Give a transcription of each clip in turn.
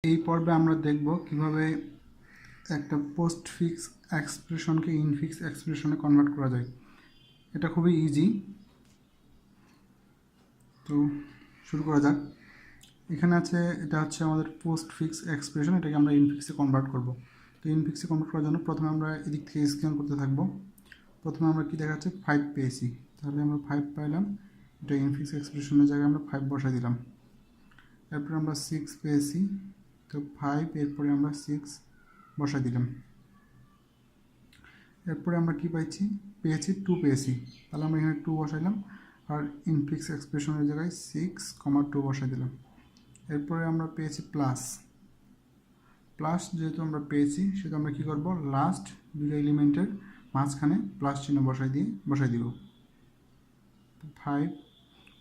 এই পর্বে আমরা দেখব কিভাবে একটা পোস্টফিক্স এক্সপ্রেশনকে ইনফিক্স এক্সপ্রেশনে কনভার্ট করা যায়। এটা খুবই ইজি। তো শুরু করা যাক। এখানে আছে, এটা হচ্ছে আমাদের পোস্টফিক্স এক্সপ্রেশন, এটাকে আমরা ইনফিক্সে কনভার্ট করব। তো ইনফিক্সে কনভার্ট করার জন্য প্রথমে আমরা এদিক থেকে স্ক্যান করতে থাকবো। প্রথমে আমরা কি দেখাচ্ছে 5 পেয়েছি, তাহলে আমরা 5 পাইলাম, এটা ইনফিক্স এক্সপ্রেশনের জায়গায় আমরা 5 বসাই দিলাম। এরপরে আমরা 6 পেয়েছি, তো 5 এরপরে আমরা 6 বসাই দিলাম। এরপরে আমরা কি পেয়েছি 2 পেয়েছি, তাহলে আমরা এখানে 2 বসাইলাম আর ইনফিক্স এক্সপ্রেশনের জায়গায় 6,2 বসাই দিলাম। এরপরে আমরা পেয়েছি প্লাস যেহেতু আমরা পেয়েছি সেহেতু আমরা কি করব, লাস্ট দুটো এলিমেন্টের মাঝখানে প্লাস চিহ্ন বসাই দিব। 5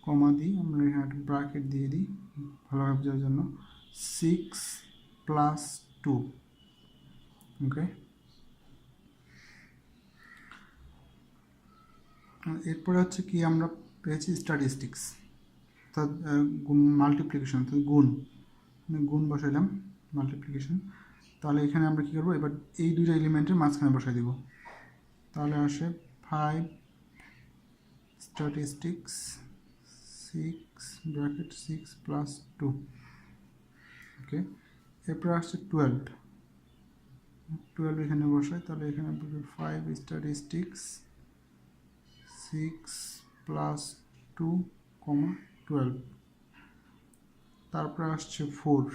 কমা দিই, আমরা এখানে একটা ব্র্যাকেট দিয়ে দিই ভালোভাবে বোঝার জন্য, 6 + 2। ওকে, এরপরে হচ্ছে কি আমরা পেয়েছি স্ট্যাটিস্টিক্স, অর্থাৎ মাল্টিপ্লিকেশন, অর্থাৎ গুণ বসাইলাম মাল্টিপ্লিকেশন। তাহলে এখানে আমরা কী করবো, এবার এই দুইটা এলিমেন্টের মাঝখানে বসাই দিব, তাহলে আসে 5 স্ট্যাটিস্টিক্স 6 ব্র্যাকেট 6 + 2। ওকে, এরপরে আসছে 12 এখানে বসাই, তাহলে এখানে 5 স্ট্যাটিস্টিক্স 6 + 2, 12। তারপরে আসছে 4,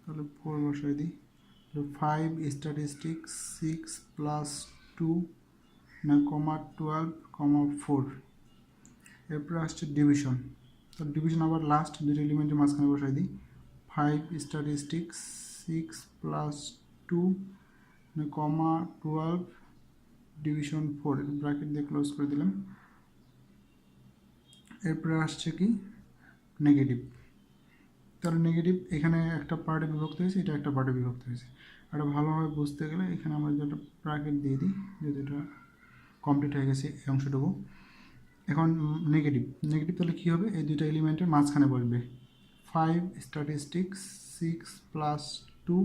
তাহলে 4 বসাই দিই, 5 স্ট্যাটিস্টিক্স 6 + 2 না 12, 4। এরপরে আসছে ডিভিশন, তো ডিভিশন আবার লাস্ট দুটো এলিমেন্টের মাঝখানে বসাই দিই, 5 স্ট্যাটিস্টিক্স 6 + 2 না 12 ডিভিশন 4, ব্র্যাকেট দিয়ে ক্লোজ করে দিলাম। এরপরে আসছে কি নেগেটিভ, তাহলে নেগেটিভ এখানে একটা পার্টে বিভক্ত হয়েছে, এটা একটা পার্টে বিভক্ত হয়েছে। এটা ভালোভাবে বুঝতে গেলে এখানে আমরা যেটা ব্র্যাকেট দিয়ে দিই, যদি এটা কমপ্লিট হয়ে গেছে এই অংশটুকু। এখন নেগেটিভ তাহলে কী হবে, এই দুটো এলিমেন্টের মাঝখানে বসবে, 5 স্ট্যাটিস্টিক্স 6 + 2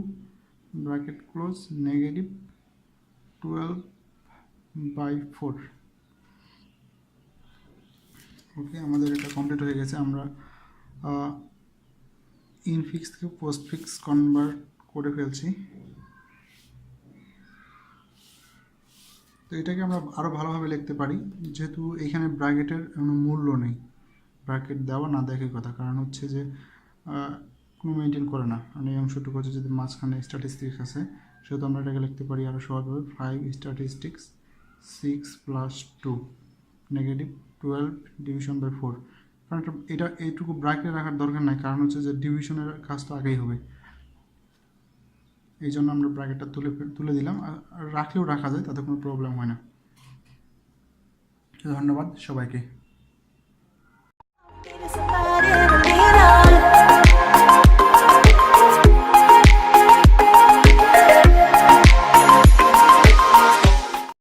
ব্র্যাকেট ক্লোজ -12/4। ওকে, আমাদের এটা কমপ্লিট হয়ে গেছে। আমরা ইনফিক্স থেকে পোস্টফিক্স কনভার্ট করে ফেলছি। তো এটাকে আমরা আরও ভালোভাবে লিখতে পারি, যেহেতু এইখানে ব্র্যাকেটের কোনো মূল্য নেই, ব্র্যাকেট দেওয়া না দেখার কথা, কারণ হচ্ছে যে কোনো মেনটেন করে না, মানে এই অংশটুকু হচ্ছে যদি মাঝখানে স্ট্যাটিস্টিক্স আছে, সেহেতু আমরা এটাকে লিখতে পারি আরও সহজভাবে 5 স্ট্যাটিস্টিক্স 6 + 2 -12 ডিভিশন/4। কারণ এটা এইটুকু ব্র্যাকেট রাখার দরকার নাই, কারণ হচ্ছে যে ডিভিশনের কাজ তো আগেই হবে, এই জন্য আমরা ব্র্যাকেটটা তুলে দিলাম। আর রাখলেও রাখা যায়, তাতে কোনো প্রবলেম হয় না। ধন্যবাদ সবাইকে।